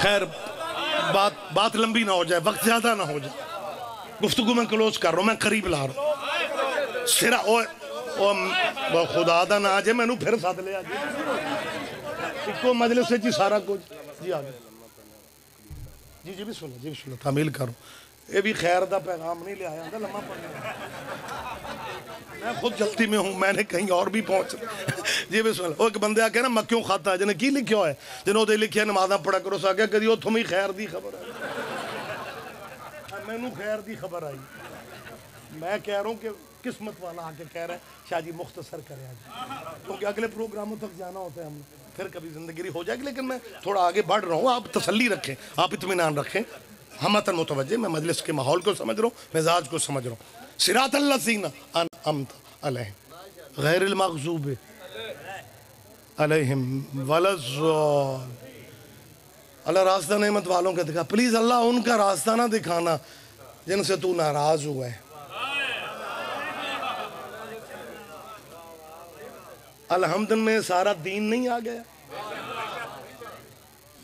खैर बात लंबी ना हो जाए, वक्त ज़्यादा ना हो जाए, गुफ्तगू मैं क्लोज कर रहा हूँ, मैं करीब ला रहा हूँ। सिरा ओ खुदा दा ना जे मैनू फिर सद लिया जी, इको मजलिस जी सारा कुछ जी आ गया जी जी भी सुनो तामील करो। ये भी खैर का पैगाम नहीं लिया आया, लम्मा पड़ना, मैं खुद जल्दी में हूँ, मैंने कहीं और भी पहुँच जी भी सुन। एक बंदे आके ना मक्यों खाता जिन्हें की लिखा है, जिन्होंने लिखिया नमाजा पढ़ा करो, सा क्या कभी उतों ही खैर की खबर आई, मैनू खैर की खबर आई। मैं कह रहा हूँ कि किस्मत वाला आके कह रहा है शाह जी मुख्तसर करें आज, क्योंकि अगले प्रोग्रामों तक जाना होता है, हमने फिर कभी जिंदगी हो जाएगी। लेकिन मैं थोड़ा आगे बढ़ रहा हूँ, आप तसल्ली रखें, आप इत्मीनान रखें, हमतन मुतवज्जे, मैं मजलिस के माहौल को समझ रहा हूँ, मिजाज को समझ रहा हूँ। सिरातल्लज़ीना अनअमता अलैहिम गैरिल मग़ज़ूबि अलैहिम वलज़्ज़ालिमीन। अल्लाह रास्ता नेमत वालों का दिखा, प्लीज़ अल्लाह उनका रास्ता ना दिखाना जिनसे तू नाराज़ हुआ है। अल्हम्दुलिल्लाह में सारा दीन नहीं आ गया,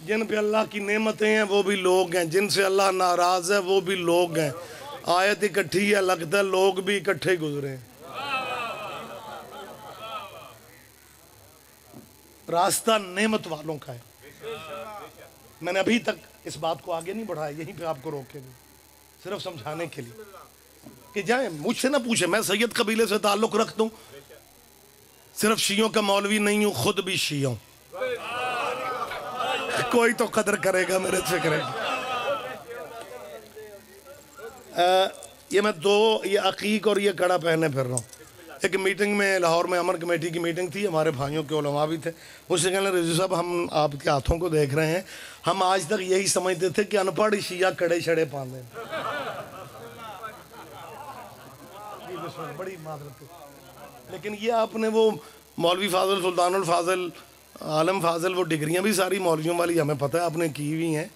जिन पे अल्लाह की नेमतें हैं वो भी लोग हैं, जिनसे अल्लाह नाराज है वो भी लोग हैं। आयत इकट्ठी है, लगता है लोग भी इकट्ठे गुजरे हैं। रास्ता नेमत वालों का है। मैंने अभी तक इस बात को आगे नहीं बढ़ाया, यहीं पे आपको रोके नहीं, सिर्फ समझाने के लिए कि जाए मुझसे ना पूछे, मैं सैयद कबीले से ताल्लुक रखता हूँ, सिर्फ शियों का मौलवी नहीं हूँ, खुद भी शियों, कोई तो कदर करेगा मेरे से करेगा। ये मैं ये अकीक और ये कड़ा पहने फिर रहा हूँ। एक मीटिंग में लाहौर में अमर कमेटी की मीटिंग थी, हमारे भाइयों के उलमा भी थे, मुझसे कहने रज़ी साहब हम आपके हाथों को देख रहे हैं, हम आज तक यही समझते थे कि अनपढ़ शिया कड़े छड़े पाते, बड़ी मादरत, लेकिन ये आपने वो मौलवी फाजल, सुल्तानुल फाजल, आलम फाजल, वो डिग्रियां भी सारी मौलवियों वाली हमें पता है आपने की हुई हैं,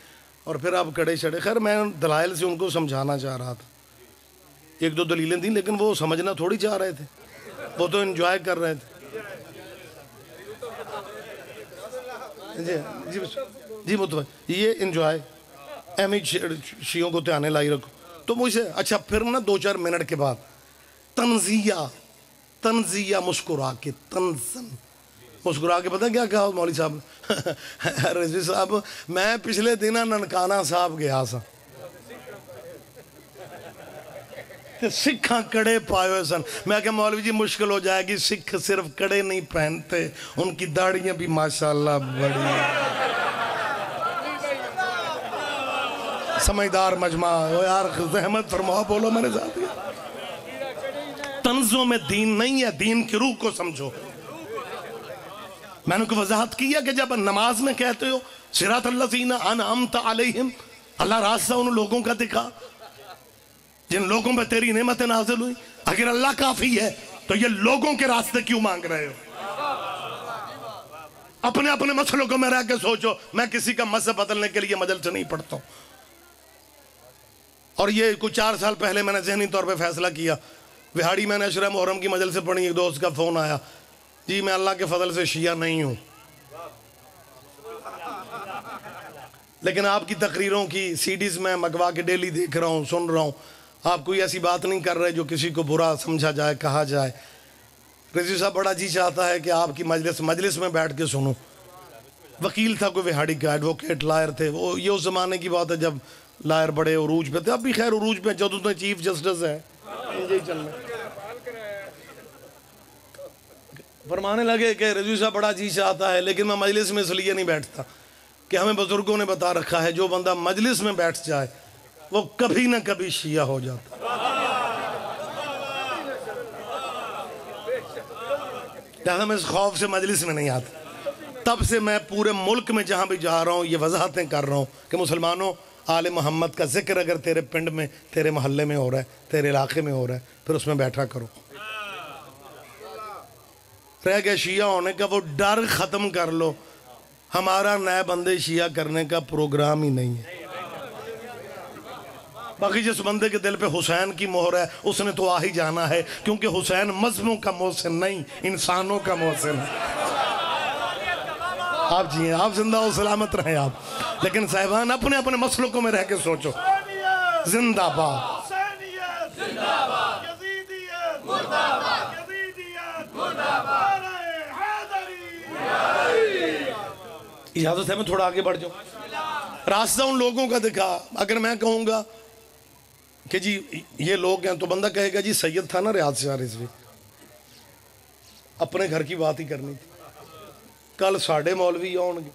और फिर आप कड़े छड़े। खैर मैं दलाइल से उनको समझाना चाह रहा था, एक दो दलीलें थी, लेकिन वो समझना थोड़ी चाह रहे थे, वो तो एंजॉय कर रहे थे। जी जी जी मुतवज्जो, ये एंजॉय एम शियों को ध्यान लाई रखो। तो मुझे अच्छा फिर ना 2-4 मिनट के बाद तंजिया मुस्कुरा के, तंजन मुस्कुरा के, पता क्या कहा मौलवी साहब रज़ी साहब, मैं पिछले दिन ननकाना साहब गया सा, सिखा कड़े पाए हुए सन। मैं क्या मौलवी जी मुश्किल हो जाएगी, सिख सिर्फ कड़े नहीं पहनते, उनकी दाढ़ियां भी माशाल्लाह बड़ी। समझदार मजमा हो यार, रहमत फरमाओ, बोलो मेरे साथ। तंजों में दीन नहीं है, दीन की रूह को समझो। मैंने को वजाहत की है कि जब नमाज में कहते हो सिरातल्लज़ीना अनअमता अलैहिम, अल्लाह रास्ता उन लोगों का दिखा जिन लोगों पर तेरी नेमतें नाज़िल हुई। अगर अल्लाह काफी है तो ये लोगों के रास्ते क्यों मांग रहे हो? अपने अपने मसलों को में रह के सोचो। मैं किसी का मज़हब बदलने के लिए मजल से नहीं पढ़ता हूं। और ये कुछ 4 साल पहले मैंने ज़हनी तौर पे फैसला किया, विहाड़ी मैंने अशरा मुहर्रम की मजल से पढ़ी, एक दोस्त का फ़ोन आया, जी मैं अल्लाह के फजल से शिया नहीं हूँ, लेकिन आपकी तकरीरों की सीडीज़ में मंगवा के डेली देख रहा हूँ, सुन रहा हूँ, आप कोई ऐसी बात नहीं कर रहे जो किसी को बुरा समझा जाए, कहा जाए। रज़ी साहब बड़ा जी चाहता है कि आपकी मजलिस में बैठ के सुनूं। वकील था कोई विहाड़ी का, एडवोकेट, लायर थे वो। ये उस ज़माने की बात है जब लायर बड़े उरूज पे थे, अब भी खैर उरूज पे, जो तो चीफ जस्टिस है, यही चल रहा। फरमाने लगे कि रज़ी साहब बड़ा जी चाहता है, लेकिन मैं मजलिस में इसलिए नहीं बैठता कि हमें बुजुर्गों ने बता रखा है जो बंदा मजलिस में बैठ जाए वो कभी ना कभी शिया हो जाता। लिहाजा मैं इस खौफ से मजलिस में नहीं आता। तब से मैं पूरे मुल्क में जहाँ भी जा रहा हूँ ये वजाहतें कर रहा हूँ कि मुसलमानों, आले मोहम्मद का जिक्र अगर तेरे पिंड में, तेरे मोहल्ले में हो रहा है, तेरे इलाके में हो रहा है, फिर उसमें बैठा करो। रह गया शिया होने का वो डर ख़त्म कर लो। हमारा नए बंदे शिया करने का प्रोग्राम ही नहीं है। बाकी जिस बंदे के दिल पे हुसैन की मोहर है उसने तो आ ही जाना है, क्योंकि हुसैन मजहबों का मोहसिन नहीं, इंसानों का मोहसिन है। आप जिए, आप जिंदा हो, सलामत रहे आप। लेकिन साहिबान अपने अपने मसलकों में रह के सोचो। जिंदाबाद। इजाजत है मैं थोड़ा आगे बढ़ जाऊं? रास्ता उन लोगों का दिखा। अगर मैं कहूंगा कि जी ये लोग हैं तो बंदा कहेगा जी सैयद था ना रियाद से रिजवी, अपने घर की बात ही करनी थी। कल साढ़े मौलवी आउणगे,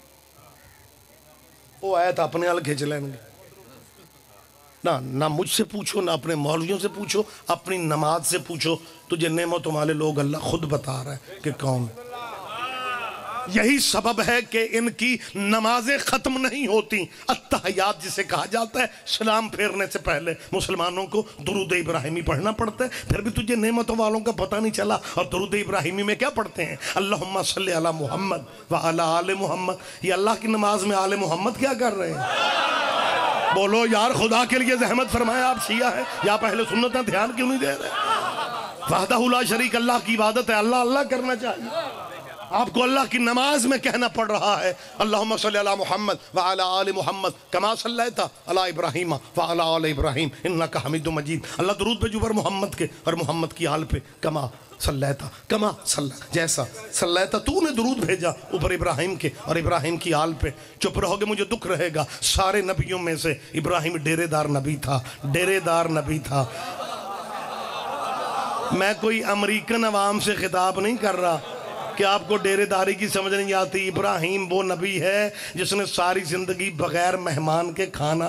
वो आया तो अपने हाल खिंच लेंगे ना। ना मुझसे पूछो ना अपने मौलवियों से पूछो, अपनी नमाज से पूछो। तुझे नेमत वाले लोग अल्लाह खुद बता रहा है कि कौन। यही सबब है कि इनकी नमाजें खत्म नहीं होती। अत्तहियात जिसे कहा जाता है, सलाम फेरने से पहले मुसलमानों को दुरूद इब्राहिमी पढ़ना पड़ता है। फिर भी तुझे नेमतों वालों का पता नहीं चला। और दुरूद इब्राहिमी में क्या पढ़ते हैं? अल्लाहुम्मा सल्ली अला मुहम्मद व अला आले मुहम्मद। ये अल्लाह की नमाज में आले मुहम्मद क्या कर रहे हैं? बोलो यार, खुदा के लिए जहमत फरमाया। आप शिया है या पहले सुन्नत है, ध्यान क्यों नहीं दे रहे? वहदहु ला शरीक, अल्लाह की इबादत है, अल्लाह अल्लाह करना चाहिए। आपको अल्लाह की नमाज में कहना पड़ रहा है अल्लाहुम्मा सल्ली अला मुहम्मद व अला आले मुहम्मद कमा सल्लैता अला इब्राहीम व अला आले इब्राहीम इन्नका हमीदुम मजीद। अल्लाह दुरूद भेजो पर मोहम्मद के और मोहम्मद की आल पे। कमा सल्लैता, कमा सल्ला, जैसा सल्लैता तूने दुरूद भेजा ऊपर इब्राहिम के और इब्राहिम की आल पे। चुप रहोगे मुझे दुख रहेगा। सारे नबियों में से इब्राहिम डेरेदार नबी था, डेरेदार नबी था। मैं कोई अमेरिकन अवाम से खिताब नहीं कर रहा कि आपको डेरेदारी की समझ नहीं आती। इब्राहिम वो नबी है जिसने सारी जिंदगी बगैर मेहमान के खाना।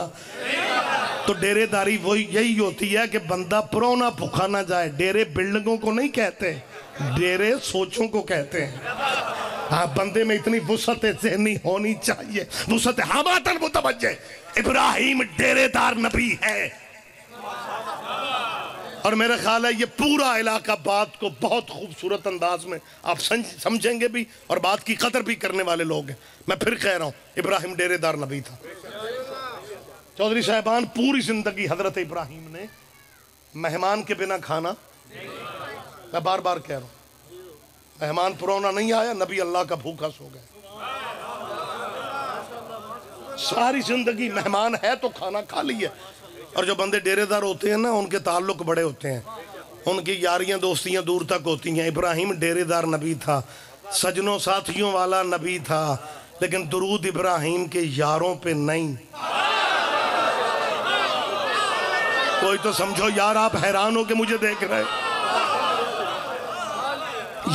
तो डेरेदारी वही यही होती है कि बंदा पुराना भूखा ना जाए। डेरे बिल्डिंगों को नहीं कहते, डेरे सोचों को कहते हैं। हाँ, बंदे में इतनी वुसअत ज़हनी होनी चाहिए, वुसअत हमातन मुतवज्जे। इब्राहिम डेरेदार नबी है। और मेरा ख्याल है ये पूरा इलाका बात को बहुत खूबसूरत अंदाज में आप समझेंगे भी और बात की कदर भी करने वाले लोग हैं। मैं फिर कह रहा हूँ, इब्राहिम डेरेदार नबी था। चौधरी साहबान, पूरी जिंदगी हजरत इब्राहिम ने मेहमान के बिना खाना, मैं बार बार कह रहा हूँ, मेहमान पुराना नहीं आया, नबी अल्लाह का भूखा सो गए। सारी जिंदगी मेहमान है तो खाना खा लिया। और जो बंदे डेरेदार होते हैं ना, उनके ताल्लुक बड़े होते हैं, उनकी यारियां दोस्तियां दूर तक होती हैं। इब्राहिम डेरेदार नबी था, सजनों साथियों वाला नबी था, लेकिन दुरूद इब्राहिम के यारों पे नहीं। कोई तो समझो यार, आप हैरान हो के मुझे देख रहे।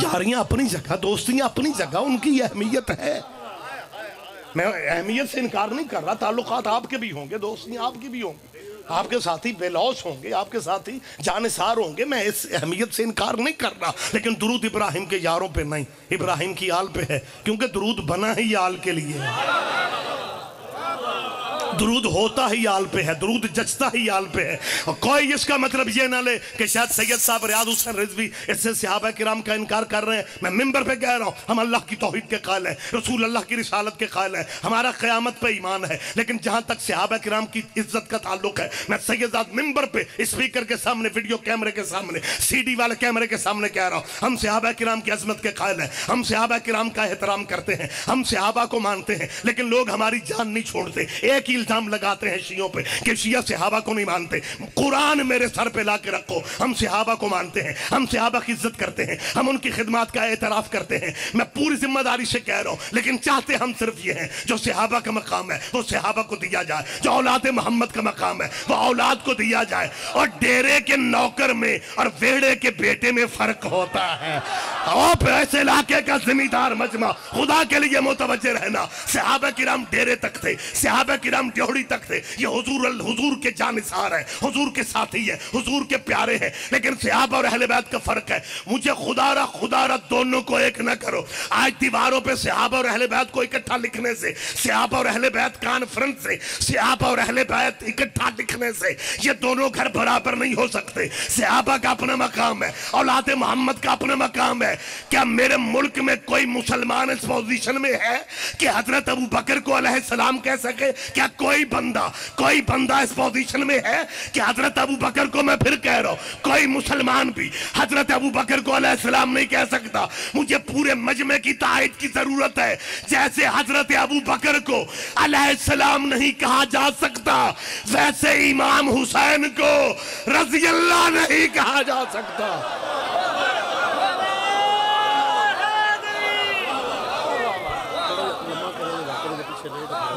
यारियां अपनी जगह, दोस्तियां अपनी जगह, उनकी अहमियत है। मैं अहमियत से इनकार नहीं कर रहा। ताल्लुकात आपके भी होंगे, दोस्तियां आपकी भी होंगी, आपके साथी बेलौस होंगे, आपके साथी जानिसार होंगे, मैं इस अहमियत से इनकार नहीं कर रहा। लेकिन दुरूद इब्राहिम के यारों पे नहीं, इब्राहिम की आल पे है, क्योंकि दुरूद बना ही आल के लिए है। दुरूद होता ही आल पे है, दुरूद जचता ही आल पे है। और कोई इसका मतलब ये ना ले कि शायद सैयद साहब रियाद हुसैन रिजवी इससे सहाबा किराम का इनकार कर रहे हैं। मैं मिंबर पे कह रहा हूँ, हम अल्लाह की तौहीद के कायल हैं, रसूल अल्लाह की रिसालत के कायल हैं, हमारा क़यामत पे ईमान है। लेकिन जहाँ तक सहाबा किराम की इज्जत का ताल्लुक है, मैं सैयदात मिंबर पे स्पीकर के सामने, वीडियो कैमरे के सामने, CD वाले कैमरे के सामने कह रहा हूँ, हम सहाबा किराम की अजमत के कायल हैं, हम सहाबा किराम का एहतराम करते हैं, हम सहाबा को मानते हैं। लेकिन लोग हमारी जान नहीं छोड़ते। एक ही इल्जाम लगाते हैं शियों पे कि शिया सहाबा को नहीं मानते। कुरान मेरे सर पे ला के रखो, हम सहाबा को मानते हैं, हम सहाबा की इज्जत करते हैं, हम उनकी खिदमत का एतराफ करते हैं। मैं पूरी जिम्मेदारी से कह रहा हूं, लेकिन चाहते हम सिर्फ ये हैं, जो सहाबा का मकाम है वो सहाबा को दिया जाए, जो औलाद मोहम्मद का मकाम है वो औलाद को दिया जाए। और डेरे के नौकर में और वेड़े के बेटे में फर्क होता है। और ऐसे इलाके का जिम्मेदार मजमा, खुदा के लिए मुतवज्जे रहना। सहाबा किराम डेरे तक थे, सहाबा किराम ड्योढ़ी तक थे। ये हुजूर के जानिसार है, हुजूर के साथी है, हुजूर के प्यारे हैं। लेकिन सहाबा और अहले बैत का फर्क है। मुझे खुदारा दोनों को एक न करो। आज दीवारों पे सहाबा और अहले बैत को इकट्ठा लिखने से, सहाबा और अहले बैत कॉन्फ्रेंस से, सहाबा और अहले बैत इकट्ठा लिखने से ये दोनों घर बराबर नहीं हो सकते। सहाबा का अपना मकाम है, औलाद मोहम्मद का अपना मकाम है, क्या मेरे मुल्क में कोई मुसलमान इस पोजीशन में है कि हजरत अबू बकर को अलैहिस्सलाम कह सके? क्या कोई बंदा इस पोजीशन में है कि हजरत अबू बकर को, मैं फिर कह रहा हूं, कोई मुसलमान भी हजरत अबू बकर को अलैहिस्सलाम नहीं कह सकता? मुझे पूरे मजमे की तायद की जरूरत है। जैसे हजरत अबू बकर को अलैहिस्सलाम नहीं कहा जा सकता, वैसे इमाम हुसैन को रज़ी अल्लाह नहीं कहा जा सकता।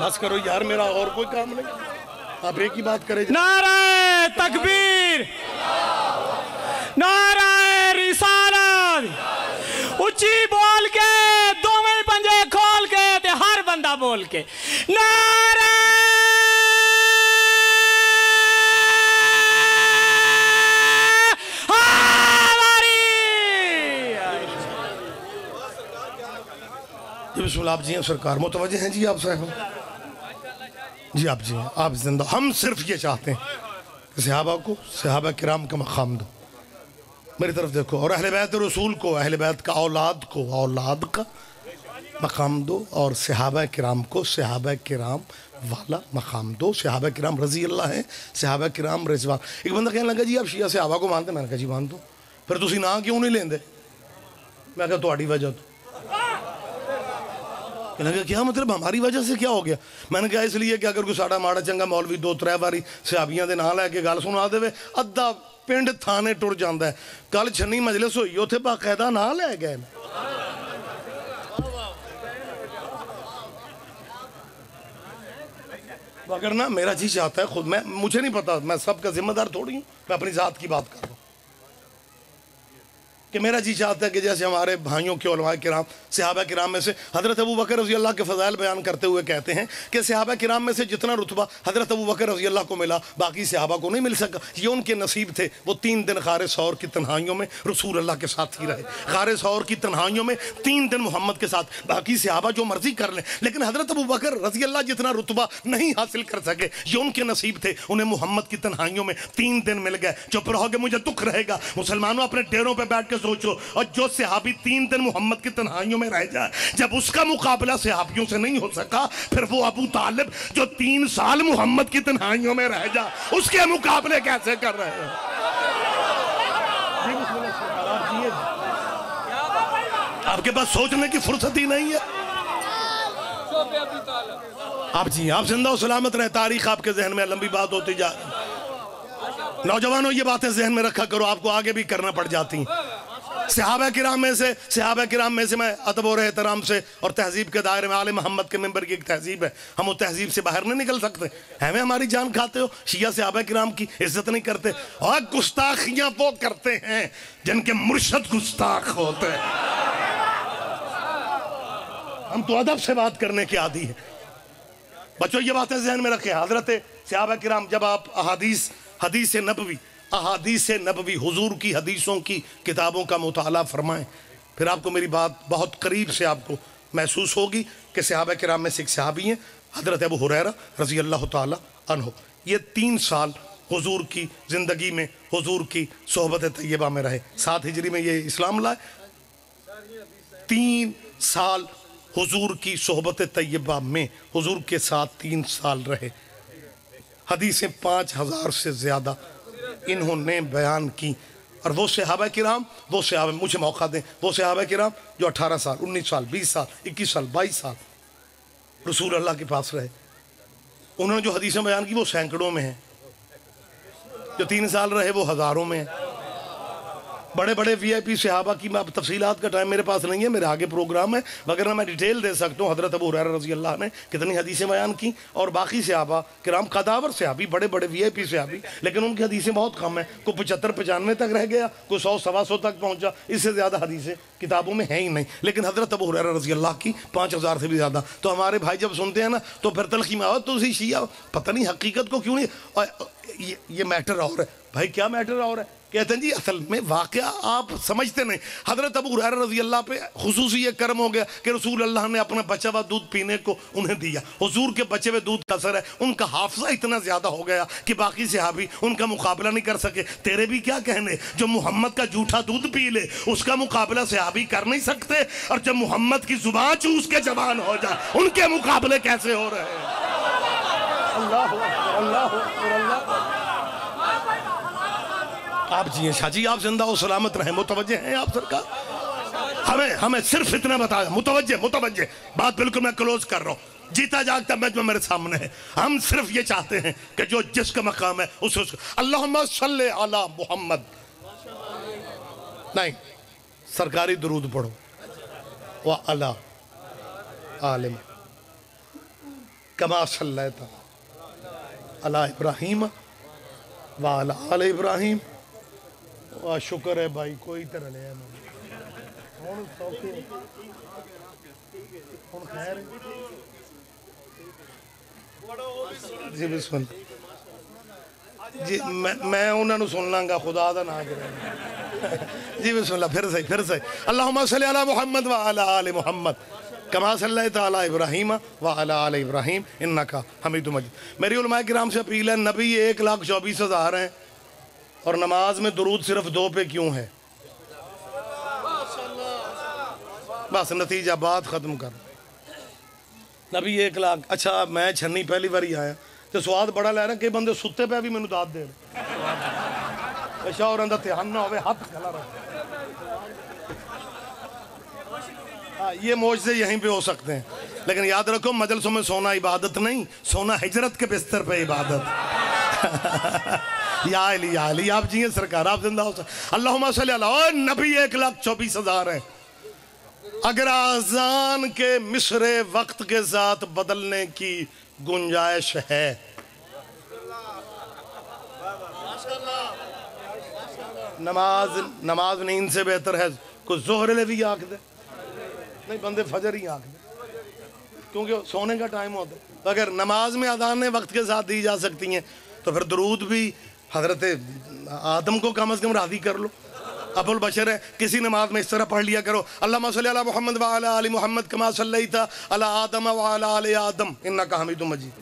बस करो यार, मेरा और कोई काम नहीं, आप एक ही बात करें। नारे तकबीर, नारे रिसालत, उच्ची बोल के, दोवें पंजे खोल के, ते हर बंदा बोल के नारे आप जी हैं सरकार, मुतवज्जे हैं जी आप साहब जी, आप जी हैं, आप जिंदा। हम सिर्फ ये चाहते हैं कि सहाबा को, सहाबा किराम का मकाम दो, मेरी तरफ देखो, और अहले बैत रसूल को, अहले बैत का औलाद को औलाद का मकाम दो, और सहाबा किराम को सहाबा किराम वाला मकाम दो। सहाबा किराम रज़ी अल्लाह हैं, सहाबा किराम रिजवान। एक बंदा कहने लगा जी आप शिया सहाबा को मानते? मैंने कहा जी मान दो। फिर तुसी ना क्यों नहीं लेंदे? मैं कहा तुम्हारी वजह तो। लगा क्या मतलब हमारी वजह से क्या हो गया? मैंने कहा इसलिए कि अगर कोई साड़ा माड़ा चंगा मौलवी दो त्रै बारी सहाबियां दे नाम लैके गल सुना दे, अद्धा पिंड थाने टुर जाता है। कल छन्नी मजलिस हुई, उत्थे बाकायदा ना लै गए। मगर ना मेरा जी चाहता है खुद, मुझे नहीं पता, मैं सबका जिम्मेदार थोड़ी हूँ, मैं अपनी जात की बात कर रहा हूँ कि मेरा जी चाहता है कि जैसे हमारे भाइयों के उलमा किराम, सहाबा किराम में से हज़रत अबू बकर रज़ी अल्लाह के फ़ज़ाइल बयान करते हुए कहते हैं कि सहाबा किराम में से जितना रुतबा हज़रत अबू बकर रज़ी अल्लाह को मिला, बाकी सहाबा को नहीं मिल सका। ये उनके नसीब थे। वो 3 दिन गारे सौर की तन्हाइयों में रसूल अल्लाह के साथ ही रहे, गारे सौर की तन्हाइयों में 3 दिन मोहम्मद के साथ। बाकी सहाबा जो मर्जी कर लें, लेकिन हज़रत अबू बकर रज़ी अल्लाह जितना रुतबा नहीं हासिल कर सके, ये उनके नसीब थे। उन्हें मोहम्मद की तन्हाइयों में 3 दिन मिल गए। चुप रहोगे मुझे दुख रहेगा। मुसलमानों अपने डेरों पर बैठ के सोचो, और जो सहाबी 3 दिन मोहम्मद की तन्हाइयों में रह जाए, जब उसका मुकाबला सहाबियों से नहीं हो सका, फिर वो अबू तालिब जो 3 साल मोहम्मद की तन्हाइयों में रह जा, उसके मुकाबले कैसे कर रहे हैं? आपके पास सोचने की फुर्सत ही नहीं है। आप जी आप जिंदा सलामत रहे, तारीख आपके जहन में लंबी बात होती जा रही। नौजवानों ये बातें जहन में रखा करो, आपको आगे भी करना पड़ जाती। सहाबा किराम में से मैं अदब और एहतराम से और तहजीब के दायरे में, आले मोहम्मद के मेंबर की एक तहजीब है, हम वो तहजीब से बाहर नहीं निकल सकते। हमें हमारी जान खाते हो, शिया सहाबा किराम की इज्जत नहीं करते, और गुस्ताखियां वो करते हैं जिनके मुर्शद गुस्ताख होते हैं। हम तो अदब से बात करने के आदी हैं। बच्चों ये बातें जहन में रखें। हजरत सहाबा किराम, जब आप अहादीस नबवी हुजूर की हदीसों की किताबों का मुताला फरमाएं, फिर आपको मेरी बात बहुत करीब से आपको महसूस होगी कि सहाबा किराम में से एक सहाबी हैं हज़रत अबू हुरैरा रज़ी अल्लाह ताला अन्हु। ये 3 साल हुजूर की ज़िंदगी में हुजूर की सोहबत तैयबा में रहे। 7 हिजरी में ये इस्लाम लाए। 3 साल हुजूर की सोहबत तैयबा में हुजूर के साथ 3 साल रहे। हदीसें 5000 से ज़्यादा इन्होंने बयान की। और वो सहाबा किराम, वो सहाबा, मुझे मौका दें, वो सहाबा किराम जो 18 साल, 19 साल, 20 साल, 21 साल, 22 साल रसूल अल्लाह के पास रहे, उन्होंने जो हदीसें बयान की वो सैकड़ों में हैं। जो 3 साल रहे वो हज़ारों में हैं। बड़े बड़े VIP सहाबा की मैं अब तफसीलात का टाइम मेरे पास नहीं है, मेरे आगे प्रोग्राम है, वगैरह मैं डिटेल दे सकता हूँ। हज़रत अबू हुरैरा रज़ी अल्लाह ने कितनी हदीसें बयान की, और बाकी सहाबा किराम कदावर सहाबी, बड़े बड़े VIP सहाबी, लेकिन उनकी हदीसें बहुत कम है। कोई 75-95 तक रह गया, कोई 100-125 तक पहुँचा, इससे ज़्यादा हदीसें किताबों में है ही नहीं। लेकिन हज़रत अबू हुरैरा रज़ी अल्लाह की 5000 से भी ज़्यादा। तो हमारे भाई जब सुनते हैं ना, तो फिर तलखी में आओ तो शिया पता नहीं हकीकत को क्यों नहीं, ये मैटर और है भाई। क्या मैटर और है? कहते हैं जी असल में वाकया आप समझते नहीं। हज़रत अबू हुरैरा रज़ी अल्लाह पे खुसूसी ये कर्म हो गया कि रसूल अल्लाह ने अपना बचा हुआ दूध पीने को उन्हें दिया। हुजूर के बचे हुए दूध का असर है, उनका हाफजा इतना ज़्यादा हो गया कि बाकी सहाबी उनका मुकाबला नहीं कर सके। तेरे भी क्या कहने, जो मोहम्मद का जूठा दूध पी ले उसका मुकाबला सहाबी कर नहीं सकते, और जब मोहम्मद की जुबान चूस के जवान हो जाए उनके मुकाबले कैसे हो रहे हैं। अल्लाह अल्लाह अल्लाह। आप जिए शाह जी, आप जिंदा हो सलामत रहें, मुतवज्जे हैं आप सरकार। हमें सिर्फ इतना बताया, मुतवज्जे बात बिल्कुल मैं क्लोज कर रहा हूँ, जीता जागता मजमा मेरे सामने है। हम सिर्फ ये चाहते हैं कि जो जिसका मकाम है उसको अल्लाहुम्मा सल्ले अला मुहम्मद, नहीं सरकारी दुरूद पढ़ो, व अला आलिम कमा सल्लैता अला इब्राहीम व अला आले इब्राहीम। वाह शुक्र है भाई, कोई तरह ले जी बिस्मिल्लाह जी। मैं उन्होंने सुन लांगा, खुदा दा ना करे जी बिस्मिल्लाह। फिर सही अल्लाहुम्मा सल्ली अला मुहम्मद व अला आले मुहम्मद कमा सल्लैता अला इब्राहीम व अला आले इब्राहीम इन्नका हमीदुम मजीद। मेरी उलमाए किराम से अपील है, नबी 1,24,000 हैं और नमाज में दुरूद सिर्फ 2 पे क्यों है? बस नतीजा बात खत्म कर। नबी 1 लाख। अच्छा मैं छन्नी पहली बार ही आया तो स्वाद बड़ा लै रहा, कई बंदे सुते पे भी मैनू दाद दे शाह का ध्यान ना हो, हाथ खला रहा। हाँ ये मौजज़े यहीं पे हो सकते हैं, लेकिन याद रखो मजलिसों में सोना इबादत नहीं, सोना हिजरत के बिस्तर पे इबादत। या अली आप जी हैं सरकार, आप जिंदा हो। अल्लाहुम्मा सल्ली अला नबी 1,24,000 है। अगर आज़ान के मिसरे वक्त के साथ बदलने की गुंजाइश है, नमाज नींद से बेहतर है। कुछ जोहर ले भी आख दे, नहीं बंदे फजर ही आख दे, क्योंकि सोने का टाइम होता है। तो अगर नमाज में अदान वक्त के साथ दी जा सकती हैं तो फिर दुरूद भी हजरत आदम को कम से कम राज़ी कर लो। अबुल बशर है, किसी नमाज में इस तरह पढ़ लिया करो, अल्लाहुम्मा सल्ली अला मुहम्मद व अला आलि मुहम्मद कमा सल्लैता अला आदम व अला आलि आदम इन्नका हमीदुम मजीद।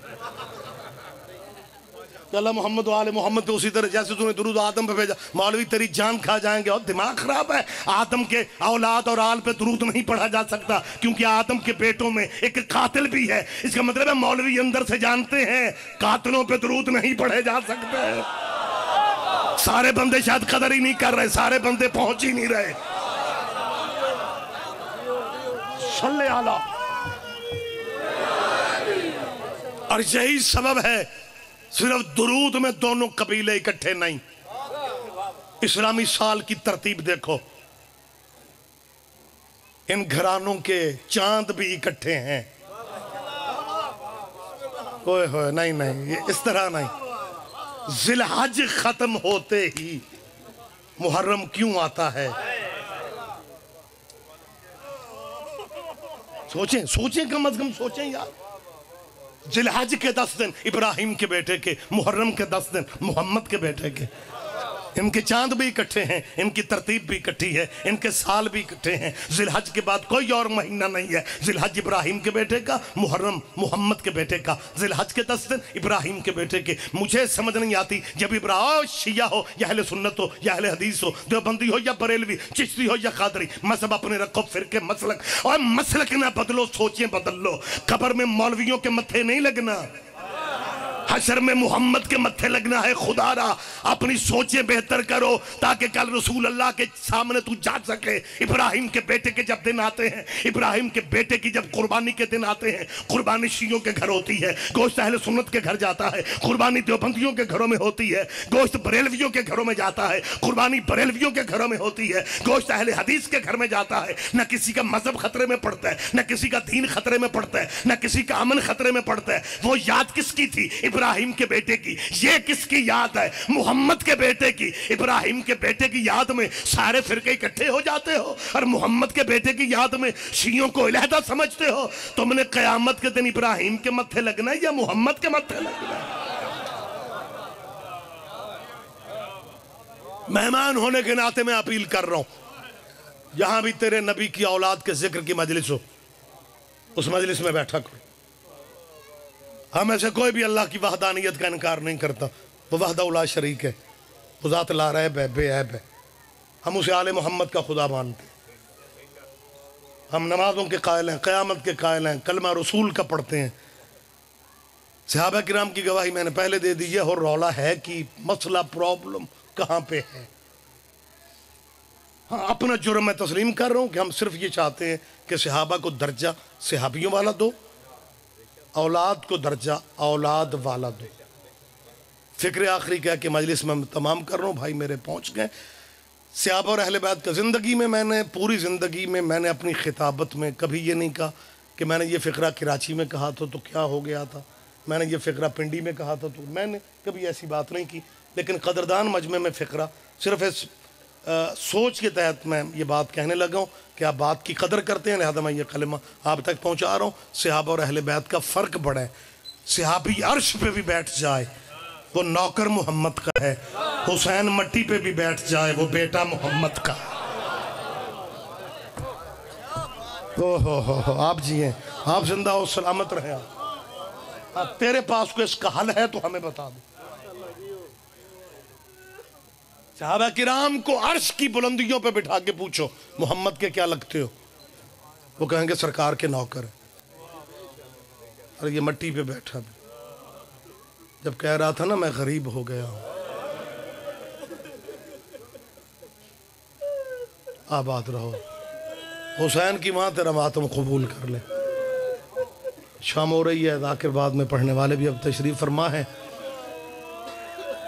अल्लाह मोहम्मद व आले मोहम्मद तो उसी तरह जैसे तूने दुरूद आदम पे भेजा, मौलवी तेरी जान खा जाएंगे। और दिमाग खराब है, आदम के औलाद और आल पे दुरूद नहीं पढ़ा जा सकता, क्योंकि आदम के बेटों में एक कातिल भी है। इसका मतलब है मौलवी अंदर से जानते हैं कातिलों पे दुरूद नहीं पढ़े जा सकते। सारे बंदे शायद कदर ही नहीं कर रहे, सारे बंदे पहुंच ही नहीं रहे। सल्ले अला। और यही सबब है सिर्फ दुरूद में दोनों कबीले इकट्ठे नहीं। इस्लामी साल की तरतीब देखो, इन घरानों के चांद भी इकट्ठे हैं। ओए होए नहीं ये इस तरह नहीं। जिलहज खत्म होते ही मुहर्रम क्यों आता है? सोचें कम अज कम सोचें यार। जिलहज के 10 दिन इब्राहिम के बेटे के, मुहर्रम के 10 दिन मोहम्मद के बेटे के। इनके चांद भी इकट्ठे हैं, इनकी तरतीब भी इकट्ठी है, इनके साल भी इकट्ठे हैं। जिलहज के बाद कोई और महीना नहीं है। जिलहज इब्राहिम के बेटे का, मुहर्रम मोहम्मद के बेटे का। जिलहज के 10 दिन इब्राहिम के बेटे के। मुझे समझ नहीं आती, जब इब्राहिम शिया हो या अहले सुन्नत हो या अहले हदीस हो, देवबंदी हो या बरेलवी, चिश्ती हो या कादरी, मजहब अपने रखो, फिरके मसलक, और मसलक ना बदलो, सोचें बदल लो। कब्र में मौलवियों के मत्थे नहीं लगना, हशर में मोहम्मद के मत्थे लगना है। खुदारा अपनी सोचें बेहतर करो ताकि कल रसूल अल्लाह के सामने तू जा सके। इब्राहिम के बेटे के जब दिन आते हैं, इब्राहिम के बेटे की जब कुर्बानी के दिन आते हैं, कुर्बानी शियों के घर होती है, गोश्त अहले सुन्नत के घर जाता है, कुर्बानी देवबंदियों के घरों में होती है, गोश्त बरेलवियों के घरों में जाता है, कुर्बानी बरेलवियों के घरों में होती है, गोश्त अहले हदीस के घर में जाता है। न किसी का मजहब खतरे में पड़ता है, न किसी का दीन खतरे में पड़ता है, न किसी का अमन खतरे में पड़ता है। वो याद किसकी थी? इब्राहिम के बेटे की। ये किसकी याद है? मोहम्मद के बेटे की। इब्राहिम के बेटे की याद में सारे फिरके इकट्ठे हो जाते हो और मोहम्मद के बेटे की याद में शियों को अलहदा समझते हो। तुमने कयामत के दिन इब्राहिम के मत्थे लगना है या मोहम्मद के मत्थे लगना है? मेहमान होने के नाते मैं अपील कर रहा हूं, जहां भी तेरे नबी की औलाद के जिक्र की मजलिस हो, उस मजलिस में बैठा करो। हम ऐसे कोई भी अल्लाह की वहदानियत का इनकार नहीं करता। वो वहदा शरीक है, वो ज़ात ला रैब है, बेऐब है। हम उसे आले मोहम्मद का खुदा मानते हैं। हम नमाजों के कायल हैं, क़यामत के कायल हैं, कलमा रसूल का पढ़ते हैं। सहाबा किराम की गवाही मैंने पहले दे दी है। और रौला है कि मसला प्रॉब्लम कहाँ पे है। हाँ, अपना जुर्म मैं तस्लीम कर रहा हूँ कि हम सिर्फ ये चाहते हैं कि सहाबा को दर्जा सहाबियों वाला दो, औलाद को दर्जा औलाद वाला दो। फ़िक्र आखिरी क्या कि मजलिस में तमाम कर रहा हूँ, भाई मेरे पहुँच गए। सहाबा और अहले बैत का ज़िंदगी में मैंने, पूरी ज़िंदगी में मैंने अपनी खिताबत में कभी ये नहीं कहा कि मैंने ये फ़िक्रा कराची में कहा था तो क्या हो गया था, मैंने ये फ़िक्रा पिंडी में कहा था तो मैंने कभी ऐसी बात नहीं की। लेकिन कदरदान मजमे में फ़िक्रा सिर्फ इस सोच के तहत मैं ये बात कहने लगा हूँ कि आप बात की कदर करते हैं, लिहाजा मैं ये कलमा आप तक पहुँचा रहा हूँ। सहाबा और अहले बैत का फ़र्क बड़ा है। सहाबी अर्श पे भी बैठ जाए वो नौकर मोहम्मद का है, हुसैन मट्टी पे भी बैठ जाए वो बेटा मोहम्मद का। हो आप जिए, आप जिंदा हो, सलामत रहे। आप तेरे पास कोई इसका हल है तो हमें बता दो। सहाबा किराम को अर्श की बुलंदियों पे बिठा के पूछो मोहम्मद के क्या लगते हो, वो कहेंगे सरकार के नौकर है। और ये मट्टी पे बैठा भी जब कह रहा था ना मैं गरीब हो गया हूं, आबाद रहो। हुसैन की माँ तेरा मातम कबूल कर ले। शाम हो रही है, आखिर बाद में पढ़ने वाले भी अब तशरीफ फरमा है।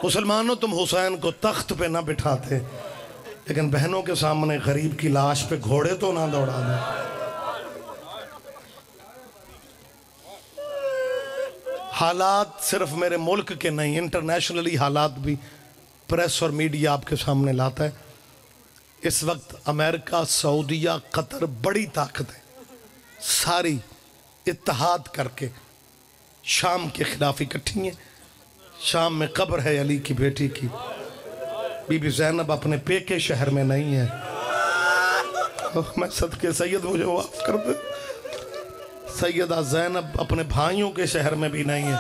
मुसलमानों, तुम हुसैन को तख्त पे ना बिठाते, लेकिन बहनों के सामने गरीब की लाश पे घोड़े तो ना दौड़ा दे। हालात सिर्फ मेरे मुल्क के नहीं, इंटरनेशनली हालात भी प्रेस और मीडिया आपके सामने लाता है। इस वक्त अमेरिका, सऊदीया, कतर बड़ी ताकत है, सारी इत्तेहाद करके शाम के खिलाफ इकट्ठी हैं। शाम में कब्र है अली की बेटी की। बीबी ज़ैनब अपने पेके शहर में नहीं है। मैं सदके सैयद, मुझे माफ़ कर दे, सैयदा ज़ैनब अपने भाइयों के शहर में भी नहीं है।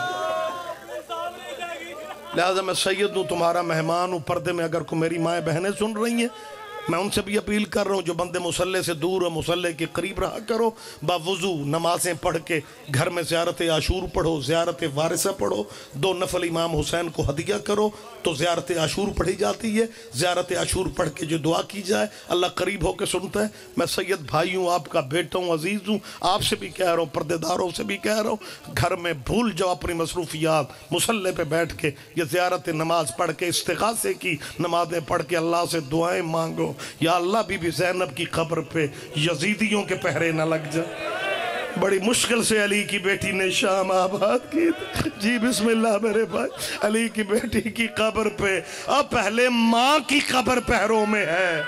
लिहाजा मैं सैयद हूँ, तुम्हारा मेहमान हूँ। पर्दे में अगर को मेरी माएँ बहनें सुन रही हैं, मैं उनसे भी अपील कर रहा हूँ, जो बंदे मुसल्ले से दूर और मुसल्ले के करीब रहा करो। बावजू नमाजें पढ़ के घर में ज़ियारत आशूर पढ़ो, ज़ियारत वारिसा पढ़ो, 2 नफल इमाम हुसैन को हदिया करो तो ज़ियारत आशूर पढ़ी जाती है। ज़ियारत आशूर पढ़ के जो दुआ की जाए अल्लाह करीब होकर सुनता है। मैं सैयद भाई हूँ, आपका बेटा हूँ, अजीज़ हूँ, आपसे भी कह रहा हूँ, पर्देदारों से भी कह रहा हूँ, घर में भूल जाओ अपनी मसरूफियात। मुसल्ले पे बैठ के ये ज़ियारत नमाज पढ़ के, इस्तिग़ासे की नमाज़ें पढ़ के अल्लाह से दुआएं मांगो, या अल्लाह बीबी ज़ैनब की कब्र पे यजीदियों के पहरे न लग जाए। बड़ी मुश्किल से अली की बेटी ने शाम आबाद की। जी बिस्मिल्लाह मेरे भाई, अली की बेटी की कब्र पे, अब पहले माँ की कब्र पहरों में है।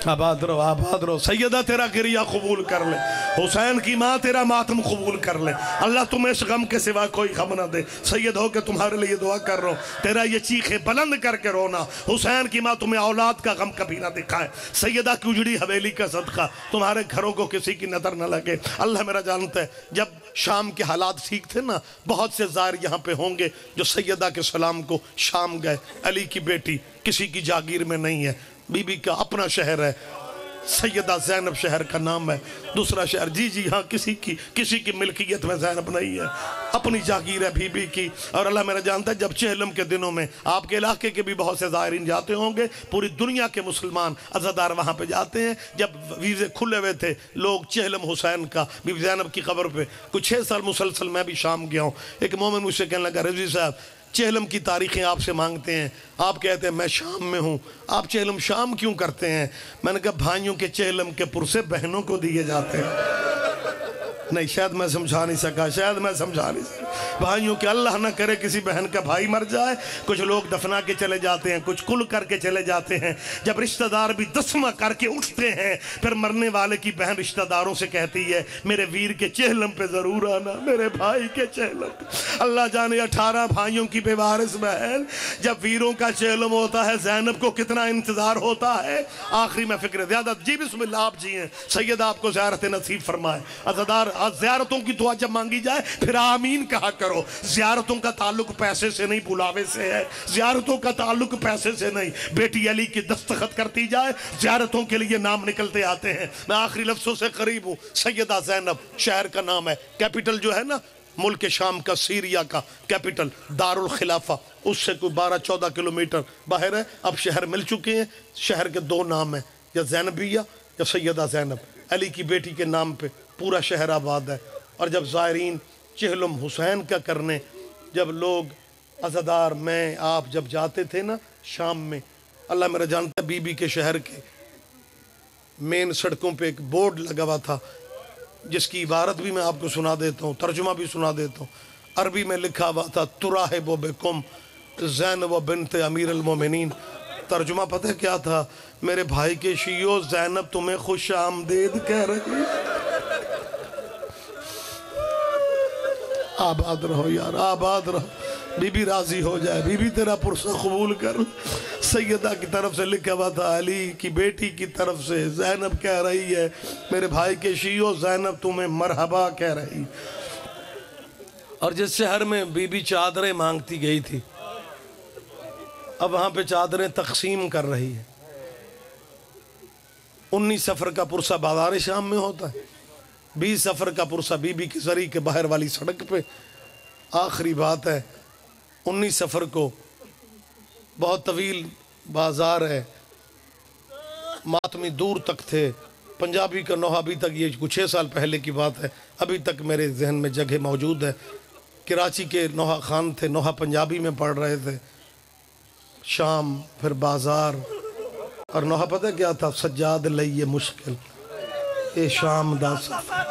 आबाद रहो। सैयदा तेरा गिरिया कबूल कर ले, हुसैन की माँ तेरा मातम कबूल कर ले। अल्लाह तुम्हें इस गम के सिवा कोई गम ना दे। सैयद हो के तुम्हारे लिए दुआ कर रहा हूँ, तेरा ये चीखे बुलंद करके रोना, हुसैन की माँ तुम्हें औलाद का गम कभी ना दिखाए। सैयदा की उजड़ी हवेली का सदका तुम्हारे घरों को किसी की नज़र न लगे। अल्लाह मेरा जानता है, जब शाम के हालात ठीक थे ना, बहुत से ज़ायर यहाँ पे होंगे जो सैयदा के सलाम को शाम गए। अली की बेटी किसी की जागीर में नहीं है, बीबी का अपना शहर है, सैयदा ज़ैनब शहर का नाम है। दूसरा शहर, जी हाँ, किसी की मिल्कियत में ज़ैनब नहीं है, अपनी जागीर है बीबी की। और अल्लाह मेरा जानता है, जब चेहलम के दिनों में आपके इलाके के भी बहुत से ज़ायरीन जाते होंगे, पूरी दुनिया के मुसलमान अज़ादार वहाँ पे जाते हैं। जब वीज़े खुले हुए थे, लोग चेहलम हुसैन का, बीबी ज़ैनब की कब्र पे, कुछ 6 साल मुसलसल मैं भी शाम गया हूँ। एक मोमिन मुझसे कहने लगा, रज़ी साहब चेहलम की तारीखें आपसे मांगते हैं, आप कहते हैं मैं शाम में हूँ, आप चेहलम शाम क्यों करते हैं? मैंने कहा भाइयों के चेहलम के पुरसे बहनों को दिए जाते हैं। नहीं शायद मैं समझा नहीं सका, शायद मैं समझा नहीं सका भाइयों कि अल्लाह ना करे किसी बहन का भाई मर जाए। कुछ लोग दफना के चले जाते हैं, कुछ कुल करके चले जाते हैं। जब रिश्तेदार भी दसमा करके उठते हैं, फिर मरने वाले की बहन रिश्तेदारों से कहती है मेरे वीर के चेहलम पे जरूर आना, मेरे भाई के चेहलम पे। अल्लाह जाने 18 भाइयों की बेवारिस बहन, जब वीरों का चेहलम होता है ज़ैनब को कितना इंतजार होता है। आखिरी में फिक्र ज़्यादा जी बिस्मिल्लाह आप जी हैं, सैयद आपको ज़ियारत नसीब फरमाए। अज़ादार ज़ियारतों की दुआ जब मांगी जाए फिर आमीन कहा करो। ज़ियारतों का ताल्लुक पैसे से नहीं, बुलावे से है। ज़ियारतों का ताल्लुक पैसे से नहीं, बेटी अली की दस्तखत करती जाए, ज़ियारतों के लिए नाम निकलते आते हैं। मैं आखिरी लफ्ज़ों से करीब हूँ। सैयदा ज़ैनब शहर का नाम है, कैपिटल जो है ना मुल्क शाम का, सीरिया का कैपिटल दारुल खिलाफा, उससे कोई 12-14 किलोमीटर बाहर है। अब शहर मिल चुके हैं। शहर के 2 नाम हैं, या ज़ैनबिया या सैयदा ज़ैनब। अली की बेटी के नाम पे पूरा शहर आबाद है। और जब ज़ायरीन चेहलम हुसैन का करने, जब लोग अज़ादार मैं आप जब जाते थे ना शाम में, अल्लाह मेरा जानता, बीबी के शहर के मेन सड़कों पे एक बोर्ड लगा हुआ था जिसकी इबारत भी मैं आपको सुना देता हूँ, तर्जुमा भी सुना देता हूँ। अरबी में लिखा हुआ था तुराहिबु बिकुम ज़ैनब बिन्त अमीर अल-मोमिनीन। तर्जुमा पता है क्या था? मेरे भाई के शियो, ज़ैनब तुम्हें खुश आमदेद कह रही। आबाद रहो यार, आबाद रहो। बीबी राजी हो जाए, बीबी तेरा पुरसा कबूल कर। सैयदा की तरफ से लिखा हुआ था, अली की बेटी की तरफ से ज़ैनब कह रही है मेरे भाई के शियो, ज़ैनब तुम्हें मरहबा कह रही। और जिस शहर में बीबी चादरें मांगती गई थी, अब वहाँ पे चादरें तकसीम कर रही है। 19 सफ़र का पुरसा बाजार शाम में होता है, 20 सफ़र का पुरसा बीबी की जरी के बाहर वाली सड़क पे। आखिरी बात है, 19 सफ़र को बहुत तवील बाजार है, मातमी दूर तक थे। पंजाबी का नोहा अभी तक, ये कुछ 6 साल पहले की बात है, अभी तक मेरे जहन में जगह मौजूद है। कराची के नोहा खान थे, नोहा पंजाबी में पढ़ रहे थे। शाम फिर बाजार, और नोहा पता क्या था? सज्जाद लइए मुश्किल ए शाम दा सफर,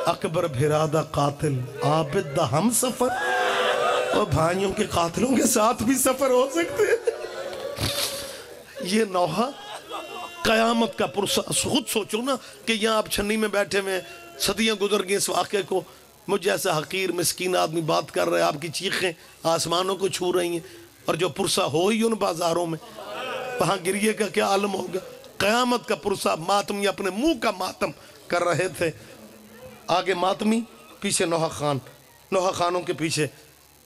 अकबर भिरादा कातिल आबिद दा हम सफर। और भाइयों के कातिलों के साथ भी सफर हो सकते हैं। ये नौहा कयामत का पुरसा। खुद सोचो ना कि यहाँ आप छन्नी में बैठे हुए, सदियां गुजर गई इस वाक़े को, मुझ जैसा हकीर मिस्कीन आदमी बात कर रहे हैं, आपकी चीखें आसमानों को छू रही हैं, और जो पुरसा हो ही उन बाजारों में, वहाँ गिरिए का क्या आलम होगा। क़यामत का पुरसा। मातमी अपने मुंह का मातम कर रहे थे। आगे मातमी, पीछे नौहा खान। नौहा खानों के पीछे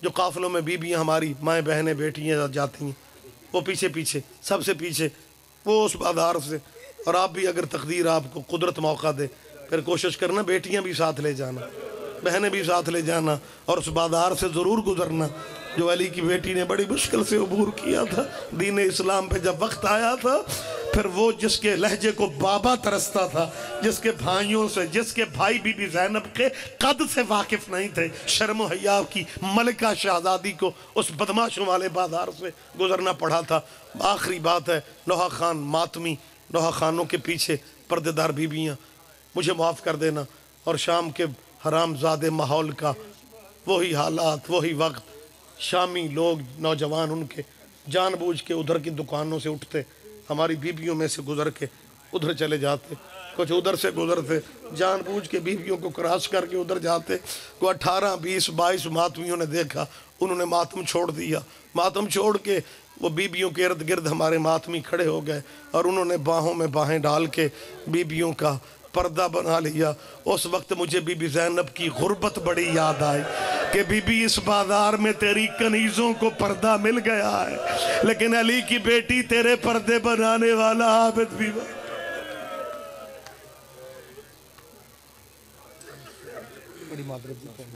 जो काफ़िलों में बीबियाँ हमारी माएँ बहनें बेटियाँ जाती हैं, वो पीछे पीछे, सबसे पीछे वो उस बाजार से। और आप भी अगर तकदीर आपको कुदरत मौका दे, फिर कोशिश करना बेटियाँ भी साथ ले जाना, बहनें भी साथ ले जाना, और उस बाजार से ज़रूर गुजरना जो अली की बेटी ने बड़ी मुश्किल से अबूर किया था। दीन इस्लाम पे जब वक्त आया था, फिर वो जिसके लहजे को बाबा तरसता था, जिसके भाइयों से, जिसके भाई बीबी ज़ैनब के कद से वाकिफ नहीं थे, शर्म हया की मलिका शहजादी को उस बदमाशों वाले बाजार से गुजरना पड़ा था। आखिरी बात है, नौहा खान मातमी, नौहा खानों के पीछे पर्देदार बीबियाँ, मुझे माफ़ कर देना। और शाम के हरामजादे माहौल का वही हालात, वही वक्त। शामी लोग, नौजवान, उनके जानबूझ के उधर की दुकानों से उठते, हमारी बीबियों में से गुजर के उधर चले जाते, कुछ उधर से गुजरते, जानबूझ के बीबियों को क्रॉस करके उधर जाते। को 18, 20, 22 मातमियों ने देखा, उन्होंने मातम छोड़ दिया। मातम छोड़ के वो बीबियों के इर्द गिर्द हमारे मातमी खड़े हो गए, और उन्होंने बाहों में बाहें डाल के बीबियों का पर्दा बना लिया। उस वक्त मुझे बीबी ज़ैनब की गुर्बत बड़ी याद आई कि बीबी इस बाजार में तेरी कनीज़ों को पर्दा मिल गया है, लेकिन अली की बेटी तेरे पर्दे बनाने वाला आबिद भी। बड़ी मादरत